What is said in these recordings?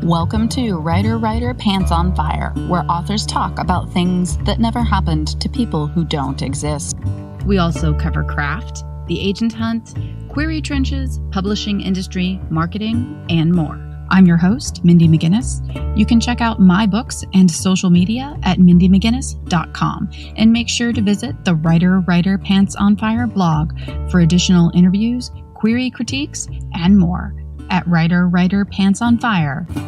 Welcome to Writer Pants on Fire, where authors talk about things that never happened to people who don't exist. We also cover craft, the agent hunt, query trenches, publishing industry, marketing, and more. I'm your host, Mindy McGinnis. You can check out my books and social media at mindymcginnis.com, and make sure to visit the Writer Pants on Fire blog for additional interviews, query critiques, and more at writerpantsonfire.com.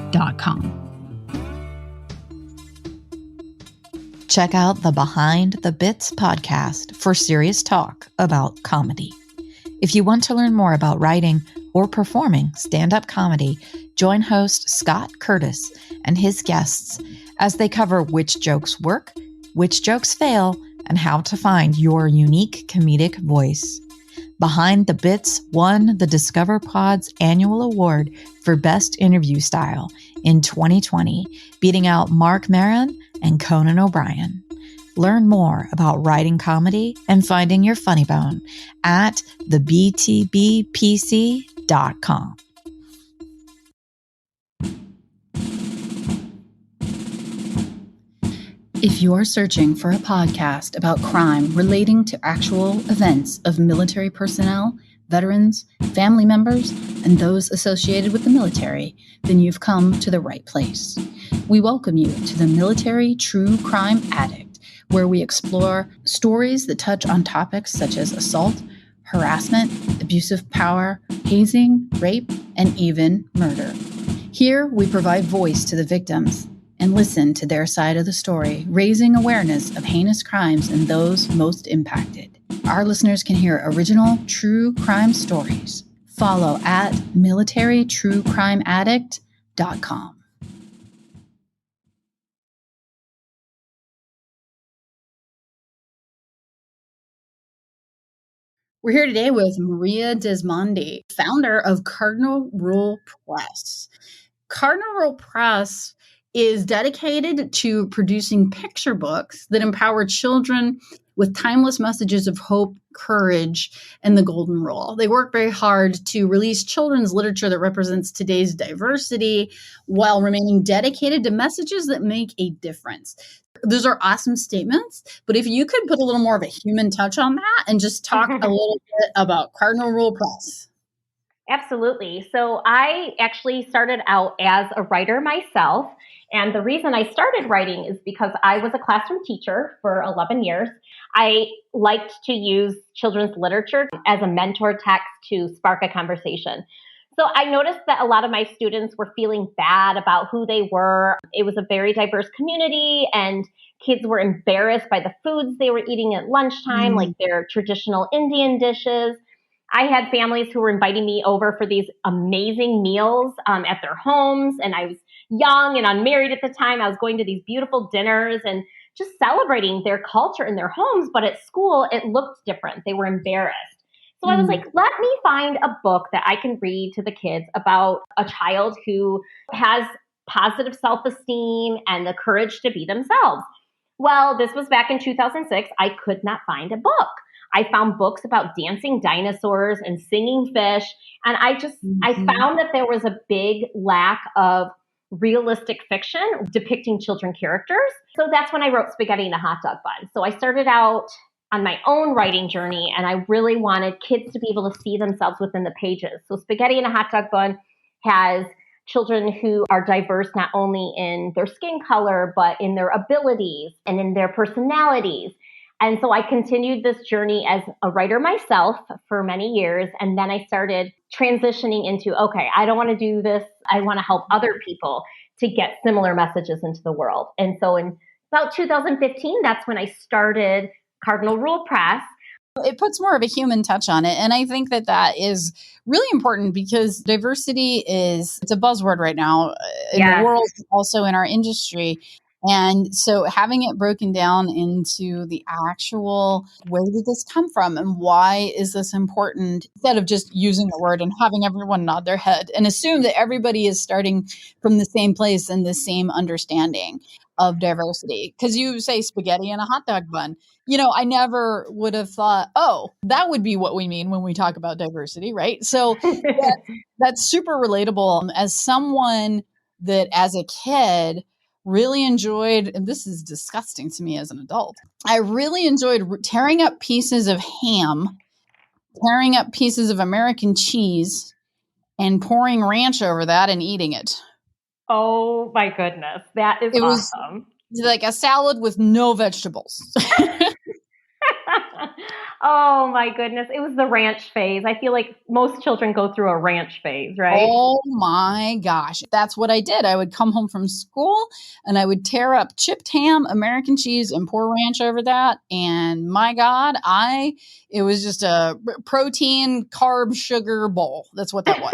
Check out the Behind the Bits podcast for serious talk about comedy. If you want to learn more about writing or performing stand-up comedy, join host Scott Curtis and his guests as they cover which jokes work, which jokes fail, and how to find your unique comedic voice. Behind the Bits won the Discover Pod's annual award for Best Interview Style in 2020, beating out Mark Maron and Conan O'Brien. Learn more about writing comedy and finding your funny bone at thebtbpc.com. If you're searching for a podcast about crime relating to actual events of military personnel, veterans, family members, and those associated with the military, then you've come to the right place. We welcome you to the Military True Crime Addict, where we explore stories that touch on topics such as assault, harassment, abusive power, hazing, rape, and even murder. Here, we provide voice to the victims and listen to their side of the story, raising awareness of heinous crimes and those most impacted. Our listeners can hear original true crime stories. Follow at militarytruecrimeaddict.com. We're here today with Maria Dismondy, founder of Cardinal Rule Press. Cardinal Rule Press is dedicated to producing picture books that empower children with timeless messages of hope, courage, and the golden rule. They work very hard to release children's literature that represents today's diversity while remaining dedicated to messages that make a difference. Those are awesome statements, but if you could put a little more of a human touch on that and just talk a little bit about Cardinal Rule Press. Absolutely. So I actually started out as a writer myself. And the reason I started writing is because I was a classroom teacher for 11 years. I liked to use children's literature as a mentor text to spark a conversation. So I noticed that a lot of my students were feeling bad about who they were. It was a very diverse community, and kids were embarrassed by the foods they were eating at lunchtime, like their traditional Indian dishes. I had families who were inviting me over for these amazing meals at their homes, and I was young and unmarried at the time. I was going to these beautiful dinners and just celebrating their culture in their homes, but at school, it looked different. They were embarrassed. So I was like, let me find a book that I can read to the kids about a child who has positive self-esteem and the courage to be themselves. Well, this was back in 2006. I could not find a book. I found books about dancing dinosaurs and singing fish. And I found that there was a big lack of realistic fiction depicting children characters. So that's when I wrote Spaghetti in a Hot Dog Bun. So I started out on my own writing journey, and I really wanted kids to be able to see themselves within the pages. So Spaghetti in a Hot Dog Bun has children who are diverse not only in their skin color, but in their abilities and in their personalities. And so I continued this journey as a writer myself for many years. And then I started transitioning into, okay, I don't want to do this. I want to help other people to get similar messages into the world. And so in about 2015, that's when I started Cardinal Rule Press. It puts more of a human touch on it. And I think that that is really important because diversity it's a buzzword right now in the world, also in our industry. And so having it broken down into the actual, where did this come from and why is this important, instead of just using the word and having everyone nod their head and assume that everybody is starting from the same place and the same understanding of diversity. Because you say spaghetti and a hot dog bun. You know, I never would have thought, oh, that would be what we mean when we talk about diversity, right? So that's super relatable. As someone that as a kid really enjoyed, and this is disgusting to me as an adult, I really enjoyed tearing up pieces of ham, tearing up pieces of American cheese, and pouring ranch over that and eating it. Oh my goodness. That is awesome. Was like a salad with no vegetables. Oh my goodness. It was the ranch phase. I feel like most children go through a ranch phase, right? Oh my gosh. That's what I did. I would come home from school and I would tear up chipped ham, American cheese, and pour ranch over that. And my God, it was just a protein, carb, sugar bowl. That's what that was.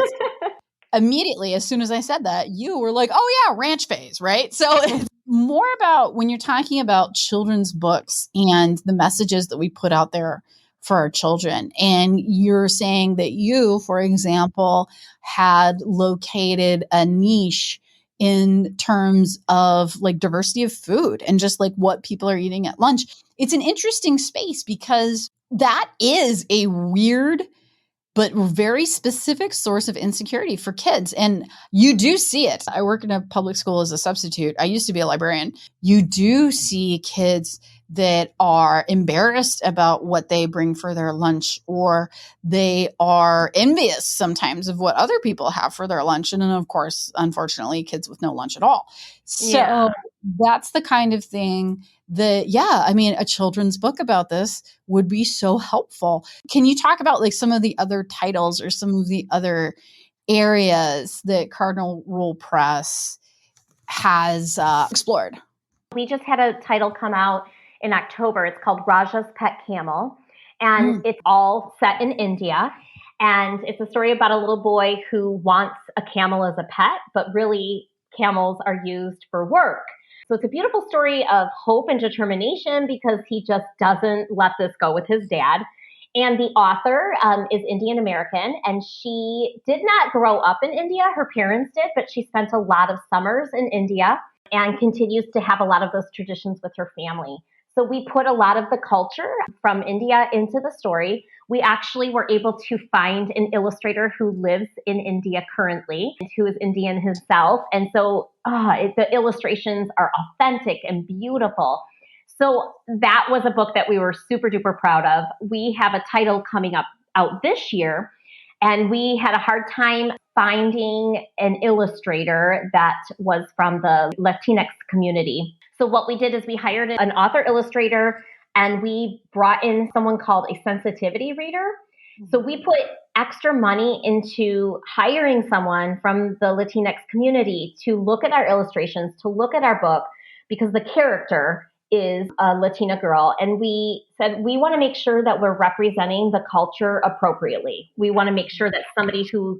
Immediately, as soon as I said that, you were like, oh yeah, ranch phase, right? So it's more about when you're talking about children's books and the messages that we put out there for our children. And you're saying that you, for example, had located a niche in terms of like diversity of food and just like what people are eating at lunch. It's an interesting space because that is a weird but very specific source of insecurity for kids. And you do see it. I work in a public school as a substitute. I used to be a librarian. You do see kids that are embarrassed about what they bring for their lunch, or they are envious sometimes of what other people have for their lunch. And then, of course, unfortunately, kids with no lunch at all. So that's the kind of thing that, a children's book about this would be so helpful. Can you talk about like some of the other titles or some of the other areas that Cardinal Rule Press has explored? We just had a title come out in October. It's called Raja's Pet Camel, and it's all set in India. And it's a story about a little boy who wants a camel as a pet, but really camels are used for work. So it's a beautiful story of hope and determination because he just doesn't let this go with his dad. And the author is Indian American, and she did not grow up in India. Her parents did, but she spent a lot of summers in India and continues to have a lot of those traditions with her family. So we put a lot of the culture from India into the story. We actually were able to find an illustrator who lives in India currently, who is Indian himself. And so the illustrations are authentic and beautiful. So that was a book that we were super duper proud of. We have a title coming out this year, and we had a hard time finding an illustrator that was from the Latinx community. So what we did is we hired an author illustrator, and we brought in someone called a sensitivity reader. So we put extra money into hiring someone from the Latinx community to look at our illustrations, to look at our book, because the character is a Latina girl. And we said, we want to make sure that we're representing the culture appropriately. We want to make sure that somebody who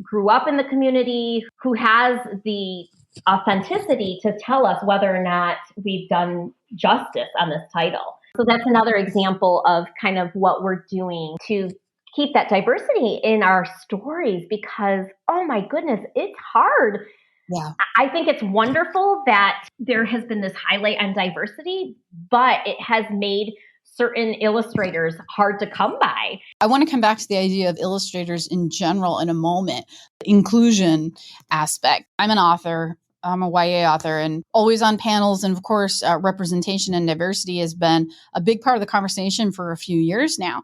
grew up in the community, who has the authenticity to tell us whether or not we've done justice on this title. So that's another example of kind of what we're doing to keep that diversity in our stories, because, oh my goodness, it's hard. Yeah. I think it's wonderful that there has been this highlight on diversity, but it has made certain illustrators hard to come by. I want to come back to the idea of illustrators in general in a moment. Inclusion aspect. I'm an author. I'm a YA author and always on panels. And of course, representation and diversity has been a big part of the conversation for a few years now.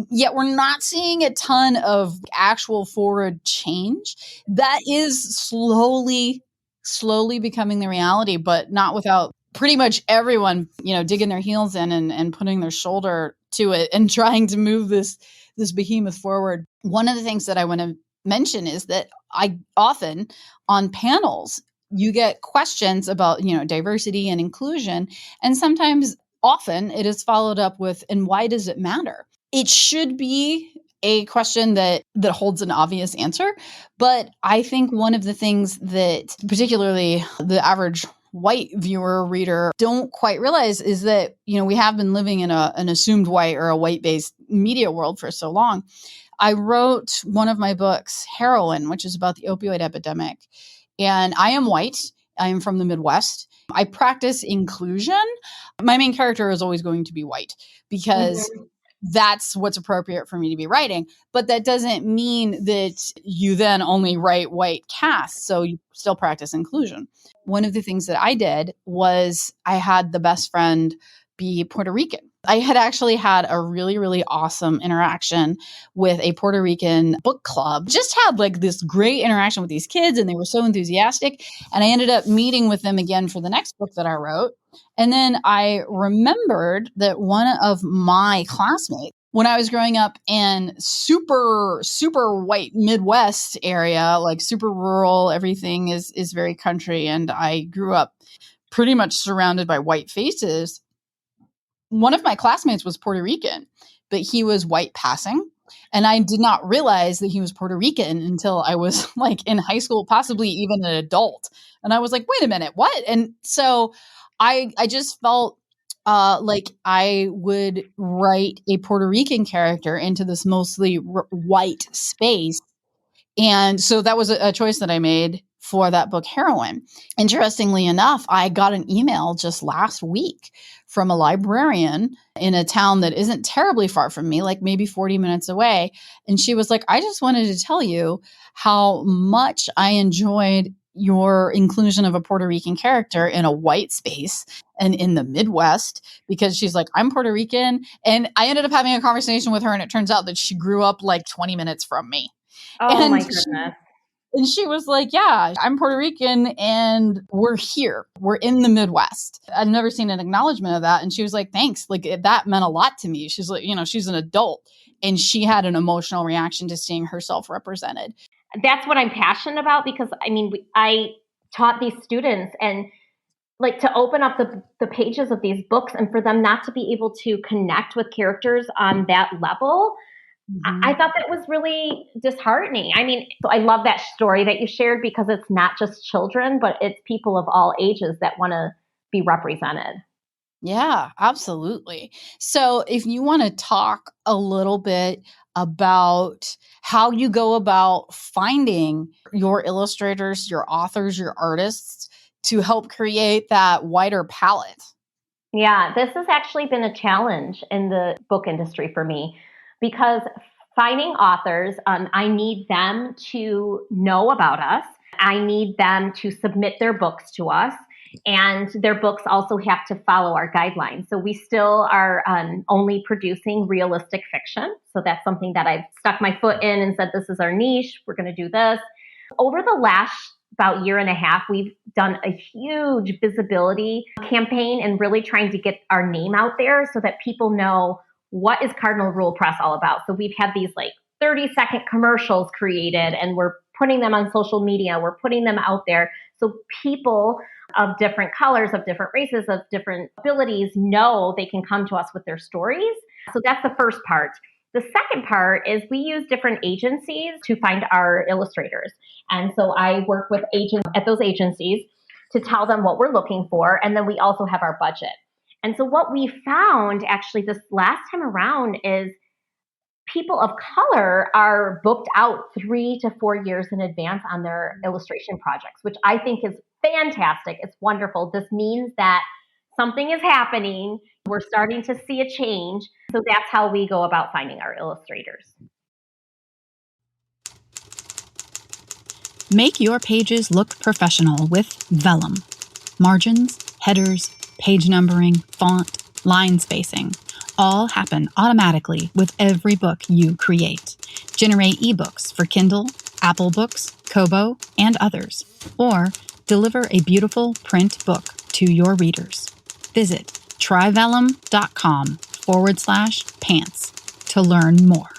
Yet we're not seeing a ton of actual forward change. That is slowly becoming the reality, but not without pretty much everyone, digging their heels in and putting their shoulder to it and trying to move this behemoth forward. One of the things that I want to mention is that I often on panels, you get questions about, diversity and inclusion. And sometimes, often, it is followed up with, and why does it matter? It should be a question that holds an obvious answer. But I think one of the things that particularly the average white viewer, reader don't quite realize is that, we have been living in an assumed white or a white-based media world for so long. I wrote one of my books, Heroin, which is about the opioid epidemic. And I am white. I am from the Midwest. I practice inclusion. My main character is always going to be white because that's what's appropriate for me to be writing. But that doesn't mean that you then only write white casts. So you still practice inclusion. One of the things that I did was I had the best friend be Puerto Rican. I had actually had a really, really awesome interaction with a Puerto Rican book club. Just had like this great interaction with these kids, and they were so enthusiastic. And I ended up meeting with them again for the next book that I wrote. And then I remembered that one of my classmates, when I was growing up in super, super white Midwest area, like super rural, everything is very country. And I grew up pretty much surrounded by white faces. One of my classmates was Puerto Rican, but he was white passing. And I did not realize that he was Puerto Rican until I was like in high school, possibly even an adult. And I was like, wait a minute, what? And so I just felt like I would write a Puerto Rican character into this mostly white space. And so that was a choice that I made for that book, Heroine. Interestingly enough, I got an email just last week from a librarian in a town that isn't terribly far from me, like maybe 40 minutes away. And she was like, I just wanted to tell you how much I enjoyed your inclusion of a Puerto Rican character in a white space and in the Midwest, because she's like, I'm Puerto Rican. And I ended up having a conversation with her, and it turns out that she grew up like 20 minutes from me. Oh my goodness. And she was like, yeah, I'm Puerto Rican and we're here. We're in the Midwest. I'd never seen an acknowledgement of that. And she was like, thanks. Like that meant a lot to me. She's like, she's an adult, and she had an emotional reaction to seeing herself represented. That's what I'm passionate about, because I taught these students, and like to open up the pages of these books and for them not to be able to connect with characters on that level. Mm-hmm. I thought that was really disheartening. I mean, so I love that story that you shared, because it's not just children, but it's people of all ages that want to be represented. Yeah, absolutely. So if you want to talk a little bit about how you go about finding your illustrators, your authors, your artists to help create that wider palette. Yeah, this has actually been a challenge in the book industry for me, because finding authors, I need them to know about us. I need them to submit their books to us. And their books also have to follow our guidelines. So we still are only producing realistic fiction. So that's something that I've stuck my foot in and said, this is our niche. We're going to do this. Over the last about year and a half, we've done a huge visibility campaign and really trying to get our name out there so that people know what is Cardinal Rule Press all about. So we've had these like 30-second commercials created, and we're putting them on social media. We're putting them out there so people of different colors, of different races, of different abilities know they can come to us with their stories. So that's the first part. The second part is we use different agencies to find our illustrators. And so I work with agents at those agencies to tell them what we're looking for. And then we also have our budget. And so what we found actually this last time around is people of color are booked out 3 to 4 years in advance on their illustration projects, which I think is fantastic. It's wonderful. This means that something is happening. We're starting to see a change. So that's how we go about finding our illustrators. Make your pages look professional with Vellum. Margins, headers, page numbering, font, line spacing all happen automatically with every book you create. Generate ebooks for Kindle, Apple Books, Kobo, and others, or deliver a beautiful print book to your readers. Visit trivellum.com/pants to learn more.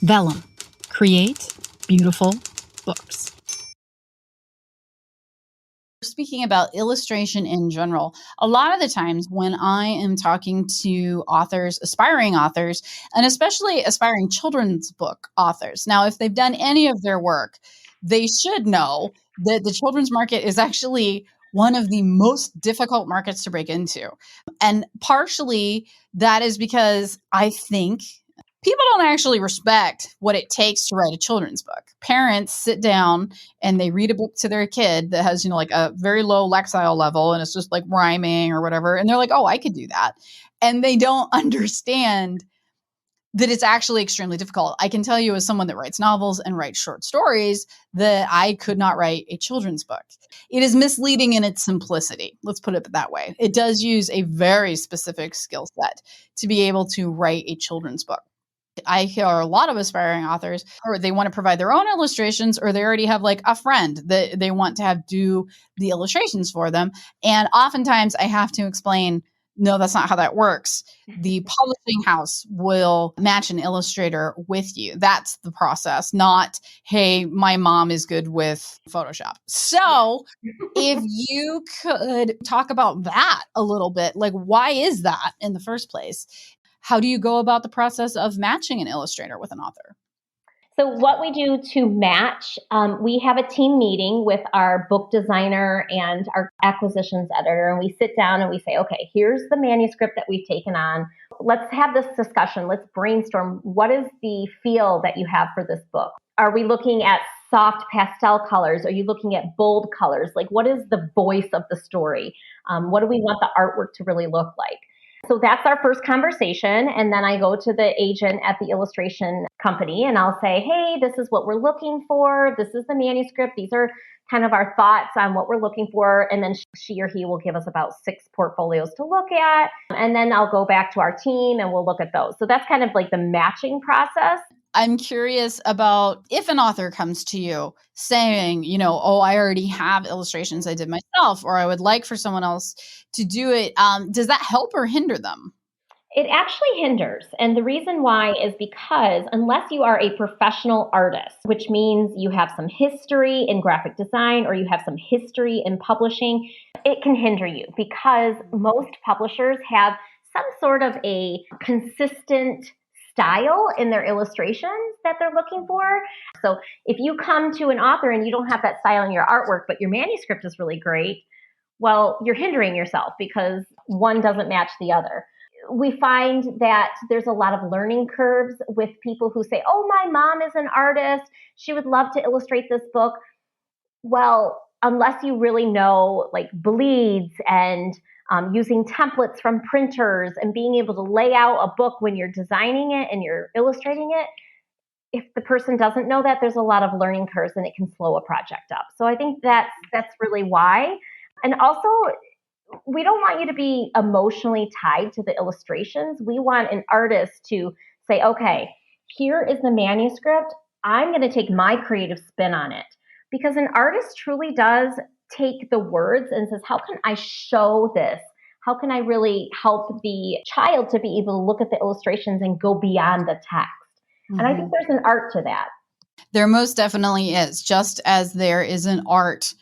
Vellum. Create beautiful books. Speaking about illustration in general, a lot of the times when I am talking to authors, aspiring authors, and especially aspiring children's book authors, now, if they've done any of their work, they should know that the children's market is actually one of the most difficult markets to break into. And partially that is because I think people don't actually respect what it takes to write a children's book. Parents sit down and they read a book to their kid that has, like a very low lexile level, and it's just like rhyming or whatever. And they're like, oh, I could do that. And they don't understand that it's actually extremely difficult. I can tell you as someone that writes novels and writes short stories that I could not write a children's book. It is misleading in its simplicity. Let's put it that way. It does use a very specific skill set to be able to write a children's book. I hear a lot of aspiring authors, or they want to provide their own illustrations, or they already have like a friend that they want to have do the illustrations for them. And oftentimes I have to explain, no, that's not how that works. The publishing house will match an illustrator with you. That's the process, not, hey, my mom is good with Photoshop. So if you could talk about that a little bit, like why is that in the first place? How do you go about the process of matching an illustrator with an author? So what we do to match, we have a team meeting with our book designer and our acquisitions editor, and we sit down and we say, okay, here's the manuscript that we've taken on. Let's have this discussion. Let's brainstorm. What is the feel that you have for this book? Are we looking at soft pastel colors? Are you looking at bold colors? Like, what is the voice of the story? What do we want the artwork to really look like? So that's our first conversation. And then I go to the agent at the illustration company and I'll say, hey, this is what we're looking for. This is the manuscript. These are kind of our thoughts on what we're looking for. And then she or he will give us about 6 portfolios to look at. And then I'll go back to our team and we'll look at those. So that's kind of like the matching process. I'm curious about if an author comes to you saying, oh, I already have illustrations I did myself, or I would like for someone else to do it. Does that help or hinder them? It actually hinders. And the reason why is because unless you are a professional artist, which means you have some history in graphic design or you have some history in publishing, it can hinder you because most publishers have some sort of a consistent style in their illustrations that they're looking for. So if you come to an author and you don't have that style in your artwork, but your manuscript is really great, well, you're hindering yourself because one doesn't match the other. We find that there's a lot of learning curves with people who say, oh, my mom is an artist. She would love to illustrate this book. Well, unless you really know like bleeds and using templates from printers and being able to lay out a book when you're designing it and you're illustrating it, if the person doesn't know that, there's a lot of learning curves and it can slow a project up. So I think that's really why. And also, we don't want you to be emotionally tied to the illustrations. We want an artist to say, okay, here is the manuscript. I'm going to take my creative spin on it. Because an artist truly does take the words and says, how can I show this? How can I really help the child to be able to look at the illustrations and go beyond the text? Mm-hmm. And I think there's an art to that. There most definitely is, just as there is an art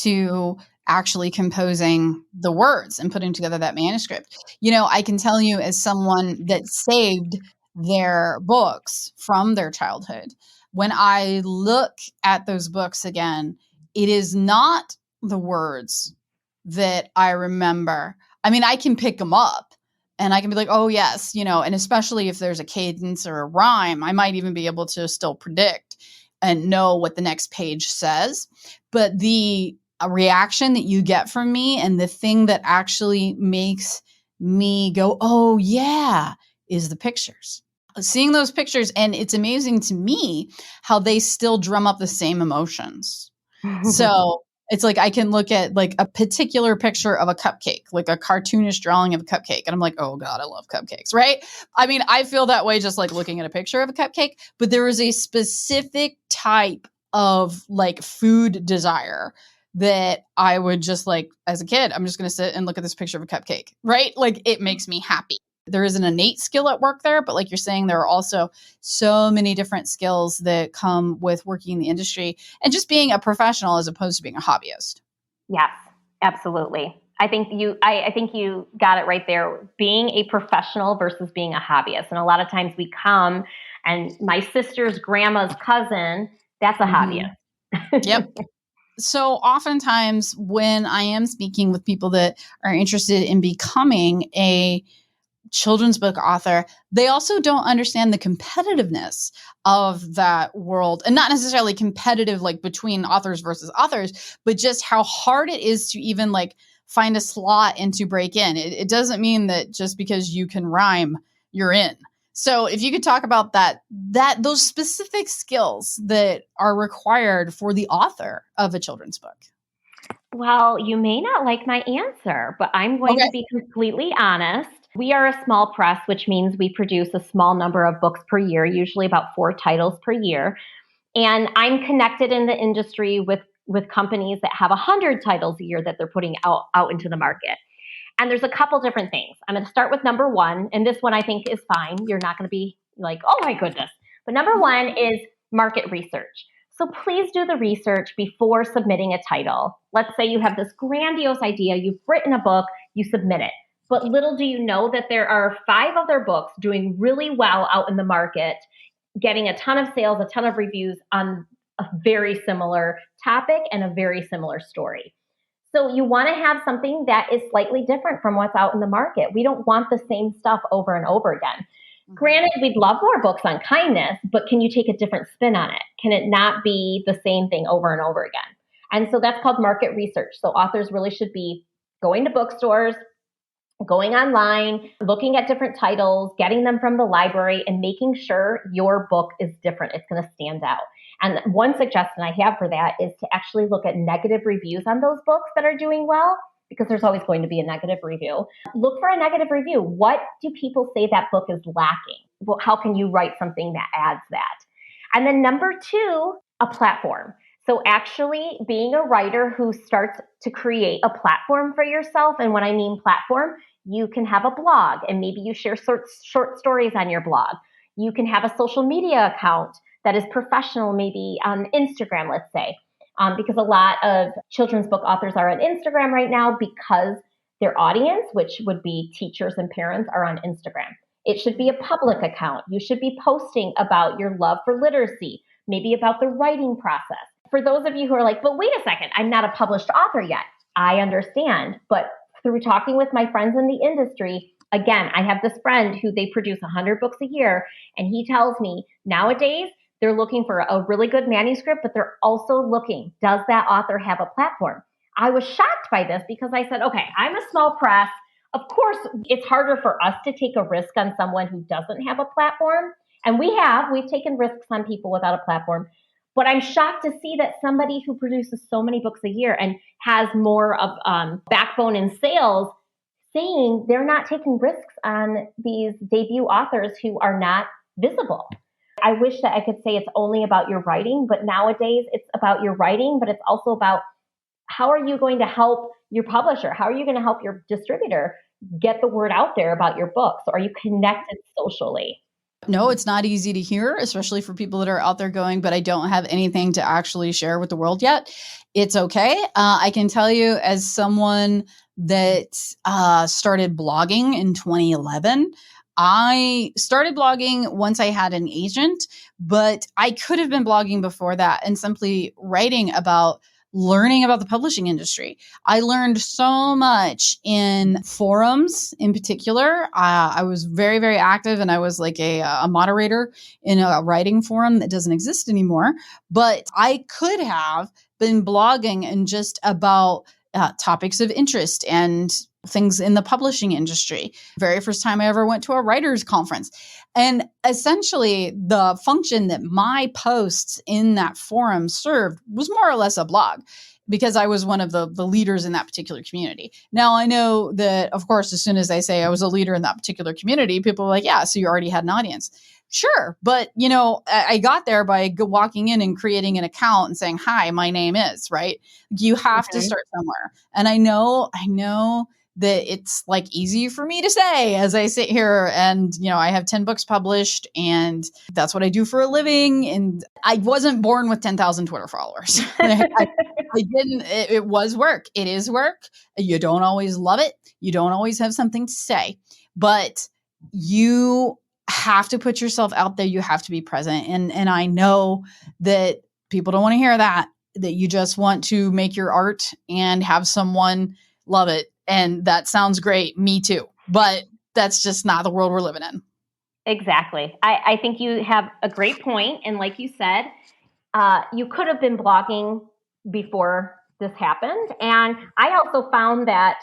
to actually composing the words and putting together that manuscript. I can tell you as someone that saved their books from their childhood, when I look at those books again, it is not the words that I remember. I mean, I can pick them up and I can be like, oh, yes, and especially if there's a cadence or a rhyme, I might even be able to still predict and know what the next page says. But the reaction that you get from me and the thing that actually makes me go, oh, yeah, is the pictures. Seeing those pictures, and it's amazing to me how they still drum up the same emotions. So it's like I can look at like a particular picture of a cupcake, like a cartoonish drawing of a cupcake. And I'm like, oh God, I love cupcakes, right? I mean, I feel that way just like looking at a picture of a cupcake, but there is a specific type of like food desire that I would just like, as a kid, I'm just going to sit and look at this picture of a cupcake, right? Like it makes me happy. There is an innate skill at work there, but like you're saying, there are also so many different skills that come with working in the industry and just being a professional as opposed to being a hobbyist. Yes, absolutely. I think you got it right there. Being a professional versus being a hobbyist. And a lot of times we come and my sister's grandma's cousin, that's a hobbyist. Yep. So oftentimes when I am speaking with people that are interested in becoming a children's book author, they also don't understand the competitiveness of that world, and not necessarily competitive like between authors versus authors, but just how hard it is to even like find a slot and to break in. It doesn't mean that just because you can rhyme, you're in. So if you could talk about those specific skills that are required for the author of a children's book. Well, you may not like my answer, but I'm going to be completely honest. We are a small press, which means we produce a small number of books per year, usually about 4 titles per year. And I'm connected in the industry with companies that have 100 titles a year that they're putting out into the market. And there's a couple different things. I'm going to start with number one, and this one I think is fine. You're not going to be like, oh my goodness. But number one is market research. So please do the research before submitting a title. Let's say you have this grandiose idea, you've written a book, you submit it. But little do you know that there are 5 other books doing really well out in the market, getting a ton of sales, a ton of reviews on a very similar topic and a very similar story. So you want to have something that is slightly different from what's out in the market. We don't want the same stuff over and over again. Granted, we'd love more books on kindness, but can you take a different spin on it? Can it not be the same thing over and over again? And so that's called market research. So authors really should be going to bookstores, going online, looking at different titles, getting them from the library, and making sure your book is different. It's going to stand out. And one suggestion I have for that is to actually look at negative reviews on those books that are doing well, because there's always going to be a negative review. Look for a negative review. What do people say that book is lacking? Well, how can you write something that adds that? And then number 2, a platform. So actually being a writer who starts to create a platform for yourself. And when I mean platform, you can have a blog and maybe you share short stories on your blog. You can have a social media account that is professional, maybe on Instagram, let's say, because a lot of children's book authors are on Instagram right now because their audience, which would be teachers and parents, are on Instagram. It should be a public account. You should be posting about your love for literacy, maybe about the writing process. For those of you who are like, but wait a second, I'm not a published author yet. I understand, but through talking with my friends in the industry, again, I have this friend who they produce 100 books a year, and he tells me nowadays they're looking for a really good manuscript, but they're also looking, does that author have a platform? I was shocked by this because I said, okay, I'm a small press. Of course, it's harder for us to take a risk on someone who doesn't have a platform. And we've taken risks on people without a platform. But I'm shocked to see that somebody who produces so many books a year and has more of backbone in sales saying they're not taking risks on these debut authors who are not visible. I wish that I could say it's only about your writing, but nowadays it's about your writing, but it's also about how are you going to help your publisher? How are you going to help your distributor get the word out there about your books? Are you connected socially? No, it's not easy to hear, especially for people that are out there going, but I don't have anything to actually share with the world yet. It's okay. I can tell you as someone that started blogging in 2011, I started blogging once I had an agent, but I could have been blogging before that and simply writing about learning about the publishing industry. I learned so much in forums in particular. I was very, very active and I was like a moderator in a writing forum that doesn't exist anymore. But I could have been blogging and just about topics of interest and things in the publishing industry. Very first time I ever went to a writers conference. And essentially the function that my posts in that forum served was more or less a blog because I was one of the leaders in that particular community. Now I know that, of course, as soon as I say I was a leader in that particular community, people are like, yeah, so you already had an audience. Sure. But, I got there by walking in and creating an account and saying, hi, my name is, right? You have to start somewhere. And I know that it's like easy for me to say as I sit here and, I have 10 books published and that's what I do for a living. And I wasn't born with 10,000 Twitter followers. I didn't, it was work. It is work. You don't always love it. You don't always have something to say, but you have to put yourself out there. You have to be present. And I know that people don't want to hear that you just want to make your art and have someone love it. And that sounds great. Me too. But that's just not the world we're living in. Exactly. I think you have a great point. And like you said, you could have been blogging before this happened. And I also found that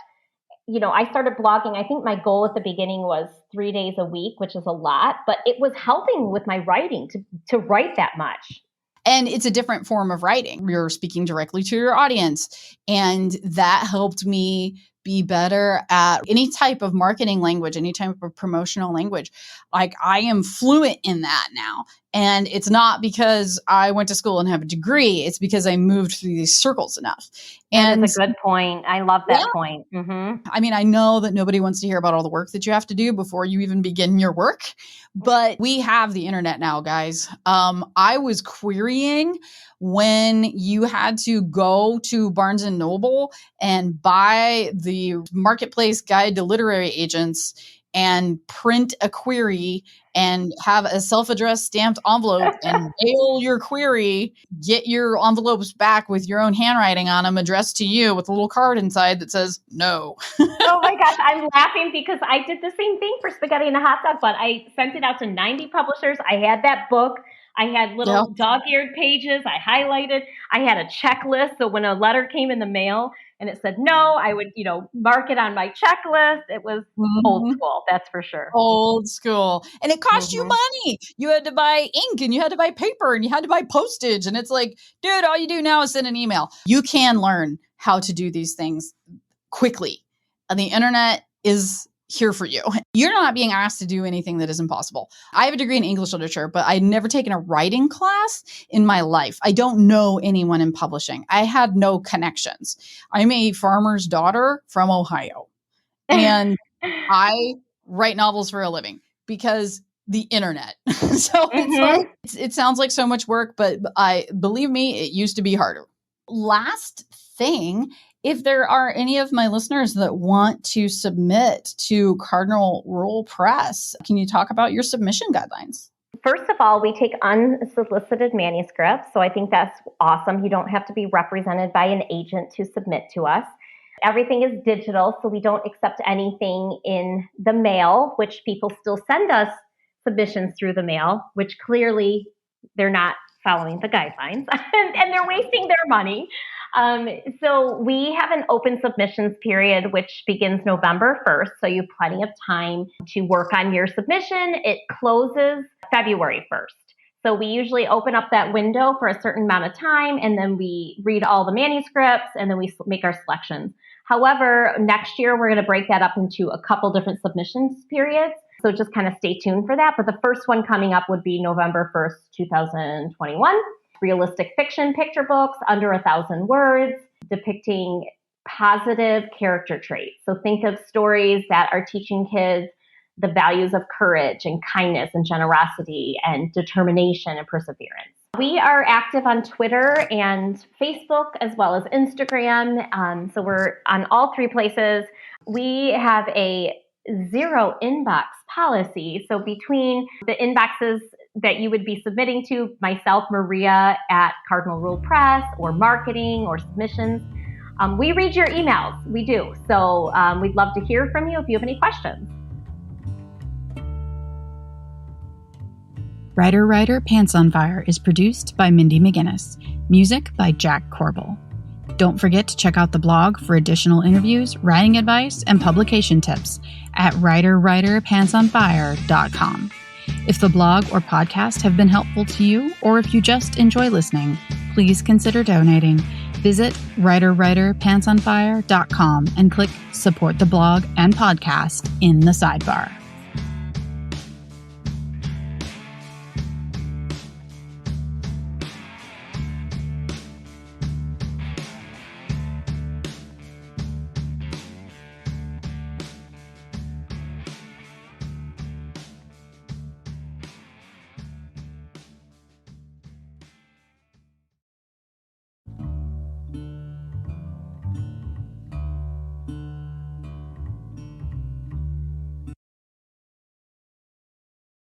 I started blogging. I think my goal at the beginning was 3 days a week, which is a lot, but it was helping with my writing to write that much. And it's a different form of writing. You're speaking directly to your audience. And that helped me be better at any type of marketing language, any type of promotional language. Like, I am fluent in that now. And it's not because I went to school and have a degree. It's because I moved through these circles enough. And that's a good point. I love that point. Mm-hmm. I mean, I know that nobody wants to hear about all the work that you have to do before you even begin your work, but we have the internet now, guys. I was querying when you had to go to Barnes and Noble and buy the Marketplace Guide to Literary Agents and print a query and have a self-addressed stamped envelope and mail your query, get your envelopes back with your own handwriting on them addressed to you with a little card inside that says no. Oh my gosh, I'm laughing because I did the same thing for Spaghetti and a Hot Dog Butt. I sent it out to 90 publishers. I had that book. I had little dog-eared pages. I highlighted. I had a checklist. So when a letter came in the mail and it said no, I would, mark it on my checklist. It was old school, that's for sure. Old school. And it cost you money. You had to buy ink and you had to buy paper and you had to buy postage. And it's like, dude, all you do now is send an email. You can learn how to do these things quickly. And the internet is here for you. You're not being asked to do anything that is impossible. I have a degree in English literature, but I'd never taken a writing class in my life. I don't know anyone in publishing. I had no connections. I'm a farmer's daughter from Ohio, and I write novels for a living because the internet. So it's like, it sounds like so much work, but believe me, it used to be harder. Last thing, if there are any of my listeners that want to submit to Cardinal Rule Press, can you talk about your submission guidelines? First of all, we take unsolicited manuscripts. So I think that's awesome. You don't have to be represented by an agent to submit to us. Everything is digital, so we don't accept anything in the mail, which people still send us submissions through the mail, which clearly they're not following the guidelines and they're wasting their money. So we have an open submissions period, which begins November 1st. So you have plenty of time to work on your submission. It closes February 1st. So we usually open up that window for a certain amount of time, and then we read all the manuscripts, and then we make our selections. However, next year, we're going to break that up into a couple different submissions periods. So just kind of stay tuned for that. But the first one coming up would be November 1st, 2021. Realistic fiction picture books under 1,000 words depicting positive character traits. So think of stories that are teaching kids the values of courage and kindness and generosity and determination and perseverance. We are active on Twitter and Facebook as well as Instagram. So we're on all three places. We have a zero inbox policy. So between the inboxes that you would be submitting to myself, Maria at Cardinal Rule Press, or marketing or submissions, we read your emails. We do. So we'd love to hear from you if you have any questions. Writer, Pants on Fire is produced by Mindy McGinnis. Music by Jack Corbel. Don't forget to check out the blog for additional interviews, writing advice, and publication tips at writerpantsonfire.com. If the blog or podcast have been helpful to you, or if you just enjoy listening, please consider donating. Visit writerpantsonfire.com and click Support the Blog and Podcast in the sidebar.